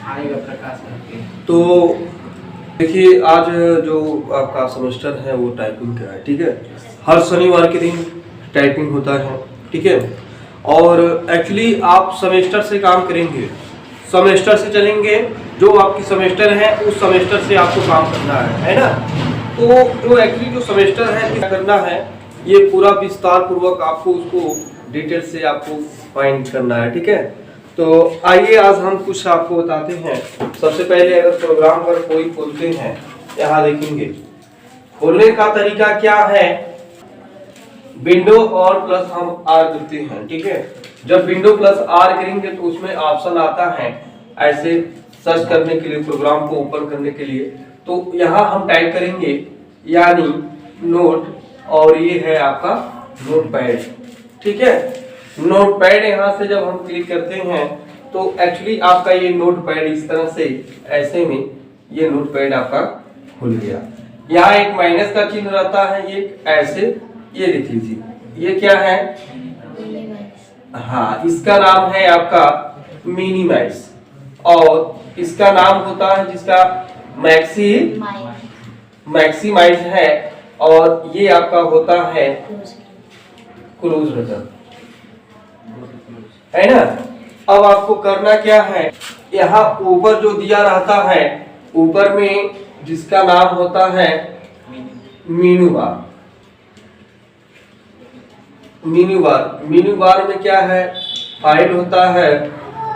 आएगा प्रकाश करके। तो देखिए, आज जो आपका सेमेस्टर है वो टाइपिंग का है, ठीक है। हर शनिवार के दिन टाइपिंग होता है, ठीक है। और एक्चुअली आप सेमेस्टर से काम करेंगे, सेमेस्टर से चलेंगे। जो आपकी सेमेस्टर है उस सेमेस्टर से आपको काम करना है ना। तो जो एक्चुअली जो सेमेस्टर है क्या करना है, ये पूरा विस्तार पूर्वक आपको उसको डिटेल से आपको फाइंड करना है, ठीक है। तो आइए आज हम कुछ आपको बताते हैं। सबसे पहले अगर प्रोग्राम पर कोई खोलते हैं, यहाँ देखेंगे खोलने का तरीका क्या है। विंडो और प्लस हम आर करते हैं, ठीक है। जब विंडो प्लस आर करेंगे तो उसमें ऑप्शन आता है ऐसे सर्च करने के लिए, प्रोग्राम को ओपन करने के लिए। तो यहाँ हम टाइप करेंगे यानी नोट, और ये है आपका नोटपैड, ठीक है। नोटपैड यहाँ से जब हम क्लिक करते हैं तो एक्चुअली आपका ये नोटपैड इस तरह से ऐसे में ये नोटपैड आपका खुल गया। यहाँ एक माइनस का चिन्ह रहता है, ये ऐसे, ये देख लीजिए ये क्या है, हाँ इसका नाम है आपका मिनिमाइज, और इसका नाम होता है जिसका मैक्सिमाइज है, और ये आपका होता है क्लोज बटन, है ना। अब आपको करना क्या है, यहाँ ऊपर जो दिया रहता है ऊपर में जिसका नाम होता है मेनू बार, मेनू बार में क्या है, फाइल होता है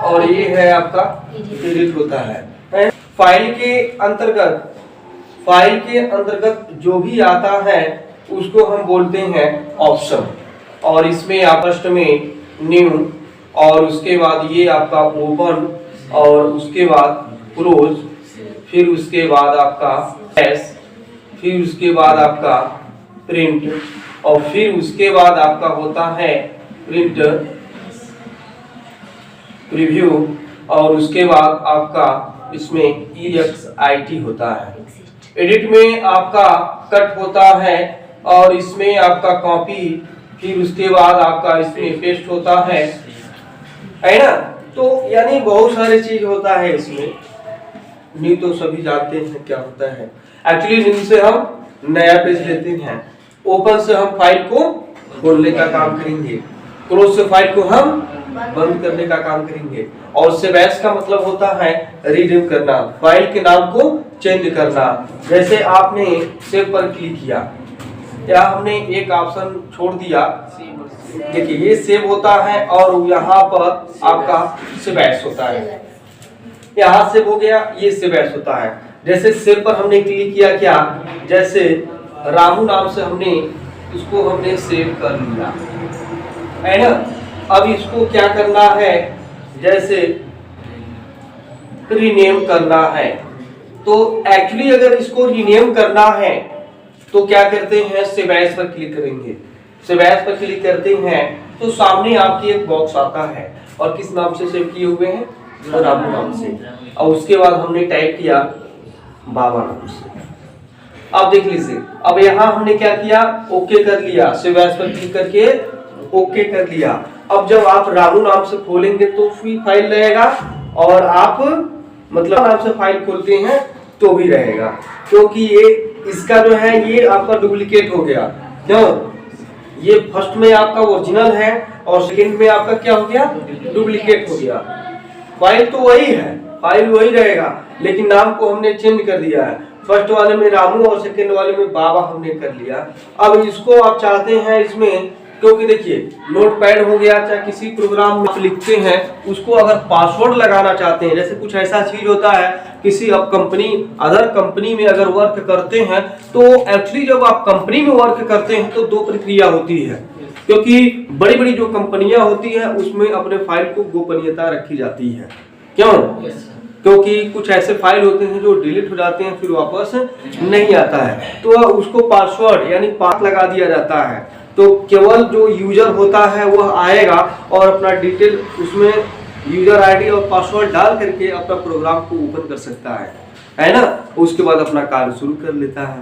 और ये है आपका एडिट होता है। फाइल के अंतर्गत जो भी आता है उसको हम बोलते हैं ऑप्शन, और इसमें फर्स्ट में न्यू, और उसके बाद ये आपका ओपन, और उसके बाद क्लोज, फिर उसके बाद आपका एस, फिर उसके बाद आपका प्रिंट, और फिर उसके बाद आपका होता है प्रिंट प्रीव्यू, और उसके बाद आपका इसमें EXIT होता है। एडिट में आपका कट होता है, और इसमें आपका कॉपी, फिर उसके बाद आपका इसमें पेस्ट होता है ना। तो यानी बहुत सारे चीज होता है इसमें। न्यू तो सभी जानते हैं क्या होता है। एक्चुअली न्यू से हम नया पेज लेते हैं, ओपन से हम फाइल को खोलने का काम करेंगे, क्लोज से फाइल को हम बंद करने का काम करेंगे, और सेव एज का मतलब होता है रीनेम करना, फाइल के नाम को चेंज करना। जैसे आपने सेव पर क्लिक किया या हमने एक ऑप्शन छोड़ दिया, देखिए ये सेव होता है, और यहाँ पर आपका सेव एज होता है, यहाँ सेव हो गया, ये सेव एज होता है। जैसे सेव पर हमने क्लिक किया, क्या जैसे रामू नाम से हमने उसको हमने सेव कर लिया, है ना। अब इसको क्या करना है, जैसे रीनेम करना है। तो एक्चुअली अगर इसको रीनेम करना है तो क्या करते हैं, सेव एज पर क्लिक करेंगे। सेव एज पर क्लिक करते हैं तो सामने आपकी एक बॉक्स आता है, और किस नाम से सेव किए हुए हैं, तो रामू नाम से, और उसके बाद हमने टाइप किया बाबा नाम से। अब देख लीजिए, अब यहाँ हमने क्या किया, ओके कर लिया, सेव एज पर क्लिक करके ओके कर लिया। अब जब आप रामू नाम से खोलेंगे तो फिर फाइल रहेगा, और आप मतलब नाम से फाइल खोलते हैं तो भी रहेगा, क्योंकि ये इसका जो है ये आपका डुप्लीकेट हो गया। क्यों, ये फर्स्ट में आपका ओरिजिनल है और सेकंड में आपका क्या हो गया, डुप्लीकेट हो गया। फाइल तो वही है, फाइल वही रहेगा, लेकिन नाम को हमने चेंज कर दिया है। फर्स्ट वाले में रामू और सेकंड वाले में बाबा हमने कर लिया। अब इसको आप चाहते हैं इसमें, क्योंकि देखिए नोटपैड हो गया, चाहे किसी प्रोग्राम में लिखते हैं उसको अगर पासवर्ड लगाना चाहते हैं, जैसे कुछ ऐसा चीज होता है किसी अब कंपनी अदर कंपनी में अगर वर्क करते हैं, तो एक्चुअली जब आप कंपनी में वर्क करते हैं तो दो प्रक्रिया होती है, क्योंकि बड़ी बड़ी जो कंपनियां होती है उसमें अपने फाइल को गोपनीयता रखी जाती है। क्यों, क्योंकि कुछ ऐसे फाइल होते हैं जो डिलीट हो जाते हैं फिर वापस नहीं आता है, तो उसको पासवर्ड यानी पास लगा दिया जाता है। तो केवल जो यूजर होता है वह आएगा और अपना डिटेल उसमें यूजर आईडी और पासवर्ड डाल करके अपना प्रोग्राम को ओपन कर सकता है ना। उसके बाद अपना कार्य शुरू कर लेता है।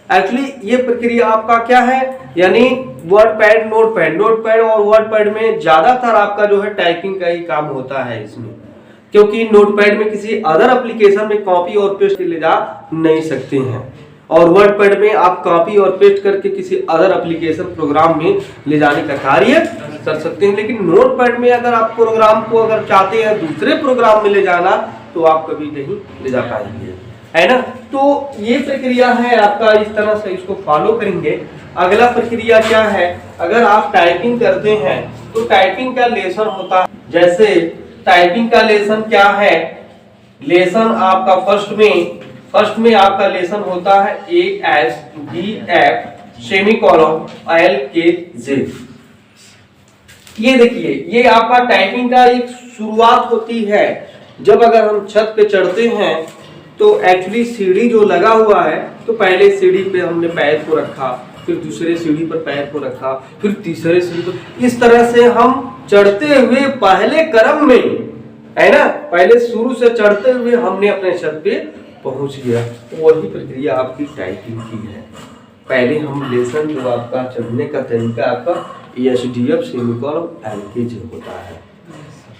एक्चुअली ये प्रक्रिया आपका क्या है, यानी वर्डपैड, नोटपैड और वर्डपैड में ज्यादातर आपका जो है टाइपिंग का ही काम होता है इसमें। क्योंकि नोटपैड में किसी अदर एप्लीकेशन में कॉपी और पेस्ट ले जा नहीं सकते हैं, और वर्डपैड में आप कॉपी और पेस्ट करके किसी अदर एप्लीकेशन प्रोग्राम में ले जाने का कार्य कर सकते हैं। लेकिन नोटपैड में अगर आप प्रोग्राम को अगर चाहते हैं दूसरे प्रोग्राम में ले जाना तो आप कभी नहीं ले जा पाएंगे, है ना। तो ये प्रक्रिया है आपका, इस तरह से इसको फॉलो करेंगे। अगला प्रक्रिया क्या है, अगर आप टाइपिंग करते हैं तो टाइपिंग का लेसन होता है। जैसे टाइपिंग का लेसन क्या है, लेसन आपका फर्स्ट में आपका लेसन होता है ASDF सेमीकोलन LKZ। ये देखिए, ये आपका टाइपिंग का एक शुरुआत होती है। जब अगर हम छत पे चढ़ते हैं तो एक्चुअली सीढ़ी जो लगा हुआ है, तो पहले सीढ़ी पे हमने पैर को रखा, फिर दूसरे सीढ़ी पर पैर को रखा, फिर तीसरे सीढ़ी पर, इस तरह से हम चढ़ते हुए पहले क्रम में, है ना, पहले शुरू से चढ़ते हुए हमने अपने छत पे पहुंच गया। वही प्रक्रिया आपकी टाइपिंग की है। पहले हम लेसन जो आपका चढ़ने का तरीका आपका ASDF सेमीकोलन LKZ होता है,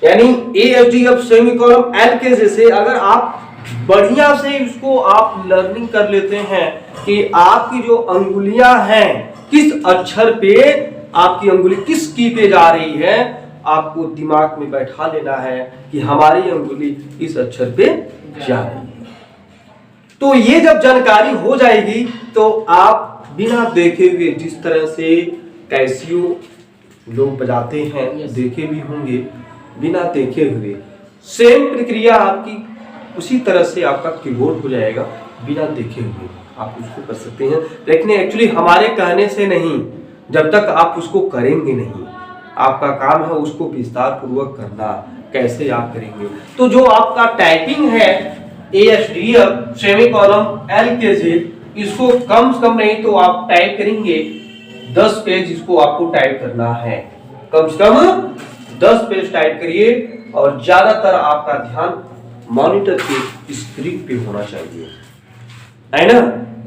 यानी ASDF सेमीकोलन LKZ से अगर आप बढ़िया से इसको आप लर्निंग कर लेते हैं कि आपकी जो अंगुलियां हैं किस अक्षर पे, आपकी अंगुली किस की पे जा रही है, आपको दिमाग में बैठा लेना है कि हमारी अंगुली इस अक्षर पे जा रही है। तो ये जब जानकारी हो जाएगी तो आप बिना देखे हुए, जिस तरह से कैसियो लोग बजाते हैं देखे भी होंगे, बिना देखे हुए सेम प्रक्रिया आपकी उसी तरह से आपका कीबोर्ड हो जाएगा बिना देखे हुए, आप उसको कर सकते हैं। लेकिन एक्चुअली हमारे कहने से नहीं, जब तक आप उसको करेंगे नहीं, आपका काम है उसको विस्तार पूर्वक करना। कैसे आप करेंगे, तो जो आपका टाइपिंग है ASDF सेमीकोलन LKZ, इसको कम से कम नहीं तो आप टाइप करेंगे 10 पेज, इसको आपको टाइप करना है, कम से कम 10 पेज टाइप करिए। और ज्यादातर आपका ध्यान मॉनिटर के स्क्रीन पे होना चाहिए, है ना,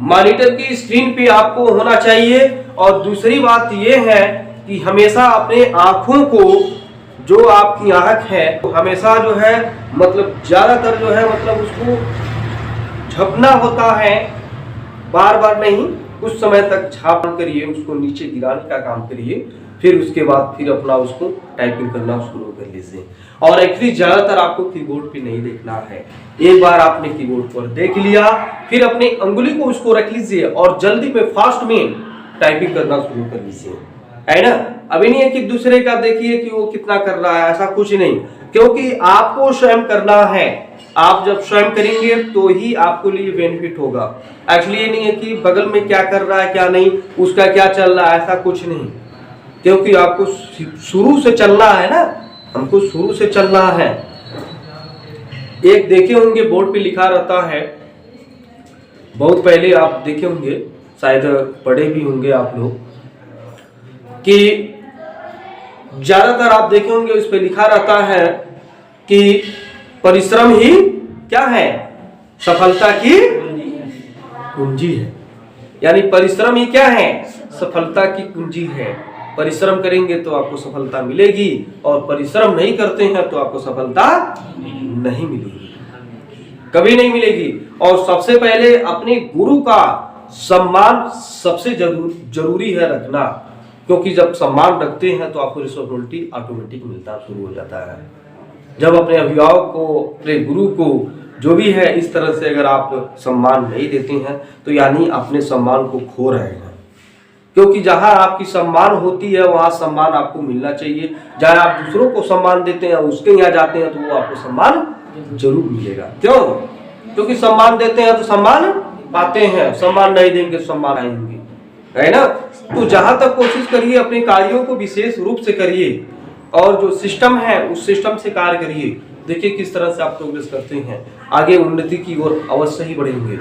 मॉनिटर की स्क्रीन पे आपको होना चाहिए। और दूसरी बात यह है कि हमेशा अपने आंखों को, जो आपकी आंख है, तो हमेशा जो है मतलब ज्यादातर जो है मतलब उसको झपना होता है, बार बार नहीं, कुछ समय तक झाप करिए, उसको नीचे गिराने का काम करिए, फिर उसके बाद फिर अपना उसको टाइपिंग करना शुरू कर लीजिए। और एक्चुअली ज्यादातर आपको कीबोर्ड पे नहीं देखना है, एक बार आपने कीबोर्ड पर देख लिया, फिर अपनी अंगुली को उसको रख लीजिए और जल्दी में फास्ट में टाइपिंग करना शुरू कर लीजिए, है ना। अभी नहीं है कि दूसरे का देखिए कि वो कितना कर रहा है, ऐसा कुछ नहीं, क्योंकि आपको स्वयं करना है। आप जब स्वयं करेंगे तो ही आपको लिए बेनिफिट होगा। एक्चुअली ये नहीं है कि बगल में क्या कर रहा है क्या नहीं, उसका क्या चल रहा है, ऐसा कुछ नहीं, क्योंकि आपको शुरू से चलना है ना, हमको शुरू से चलना है। एक देखे होंगे बोर्ड पे लिखा रहता है, बहुत पहले आप देखे होंगे, शायद पढ़े भी होंगे आप लोग, कि ज्यादातर आप देखे होंगे उस पे लिखा रहता है कि परिश्रम ही क्या है, सफलता की कुंजी है। यानी परिश्रम ही क्या है, सफलता की कुंजी है। परिश्रम करेंगे तो आपको सफलता मिलेगी, और परिश्रम नहीं करते हैं तो आपको सफलता नहीं मिलेगी, कभी नहीं मिलेगी। और सबसे पहले अपने गुरु का सम्मान सबसे जरूरी है रखना, क्योंकि जब सम्मान रखते हैं तो आपको रिस्पॉन्सिबिलिटी ऑटोमेटिक मिलता शुरू हो जाता है। जब अपने अभिभावक को, अपने गुरु को, जो भी है, इस तरह से अगर आप सम्मान नहीं देते हैं तो यानी अपने सम्मान को खो रहे हैं, क्योंकि जहां आपकी सम्मान होती है वहां सम्मान आपको मिलना चाहिए। जहां आप दूसरों को सम्मान देते हैं, उसके यहाँ जाते हैं, तो वो आपको सम्मान जरूर मिलेगा। क्यों? क्योंकि सम्मान देते हैं तो सम्मान पाते हैं, सम्मान नहीं देंगे तो सम्मान आएंगे, है ना। तो जहां तक कोशिश करिए अपने कार्यों को विशेष रूप से करिए, और जो सिस्टम है उस सिस्टम से कार्य करिए। देखिए किस तरह से आप प्रोग्रेस करते हैं, आगे उन्नति की ओर अवश्य ही बढ़ेंगे,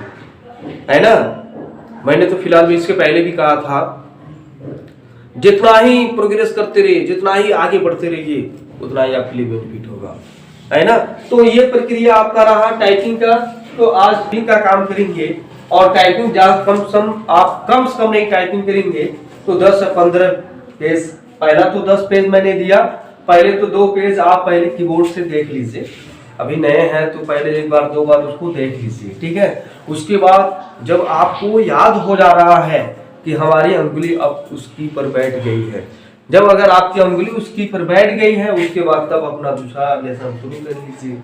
है ना। मैंने तो फिलहाल भी इसके पहले भी कहा था, जितना ही प्रोग्रेस करते रहिए, जितना ही आगे बढ़ते रहिए, उतना ही आपके लिए बेनिफिट होगा, है ना। तो ये प्रक्रिया आपका रहा टाइपिंग का। तो आज भी का काम करेंगे, और टाइपिंग कम से कम नहीं टाइपिंग करेंगे तो 10 से 15 पेज। पहला तो 10 पेज मैंने दिया, पहले तो 2 पेज आप पहले कीबोर्ड से देख लीजिए, अभी नए हैं तो पहले एक बार दो बार उसको देख लीजिए, ठीक है। उसके बाद जब आपको याद हो जा रहा है कि हमारी अंगुली अब उसकी पर बैठ गई है, जब अगर आपकी अंगुली उसकी पर बैठ गई है, उसके बाद तब अपना दूसरा लेसन शुरू कर लीजिए,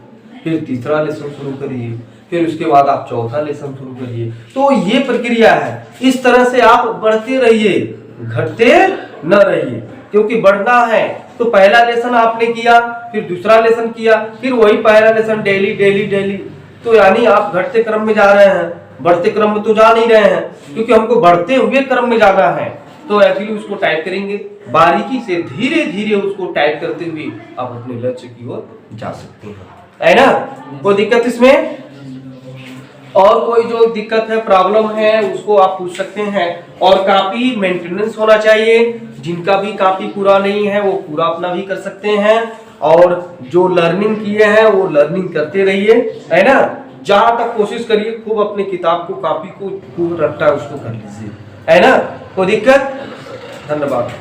फिर तीसरा लेसन शुरू करिए, फिर उसके बाद आप चौथा लेसन शुरू करिए। तो ये प्रक्रिया है, इस तरह से आप बढ़ते रहिए, घटते न रहिए। क्योंकि बढ़ना है तो पहला लेसन आपने किया, फिर दूसरा लेसन किया, फिर वही पहला लेसन डेली डेली डेली, तो यानी आप घटते क्रम में जा रहे हैं, बढ़ते क्रम में तो जा नहीं रहे हैं, क्योंकि हमको बढ़ते हुए क्रम में जाना है। तो एक्चुअली उसको टाइप करेंगे बारीकी से, धीरे धीरे उसको टाइप करते हुए आप अपने लक्ष्य की ओर जा सकते हैं, है ना। कोई दिक्कत इसमें? और कोई जो दिक्कत है, प्रॉब्लम है, उसको आप पूछ सकते हैं। और कापी मेंटेनेंस होना चाहिए, जिनका भी कापी पूरा नहीं है वो पूरा अपना भी कर सकते हैं। और जो लर्निंग किए हैं वो लर्निंग करते रहिए, है ना। जहां तक कोशिश करिए खूब अपने किताब को, कापी को खूब रट्टा उसको कर लीजिए, है ना। कोई दिक्कत? धन्यवाद।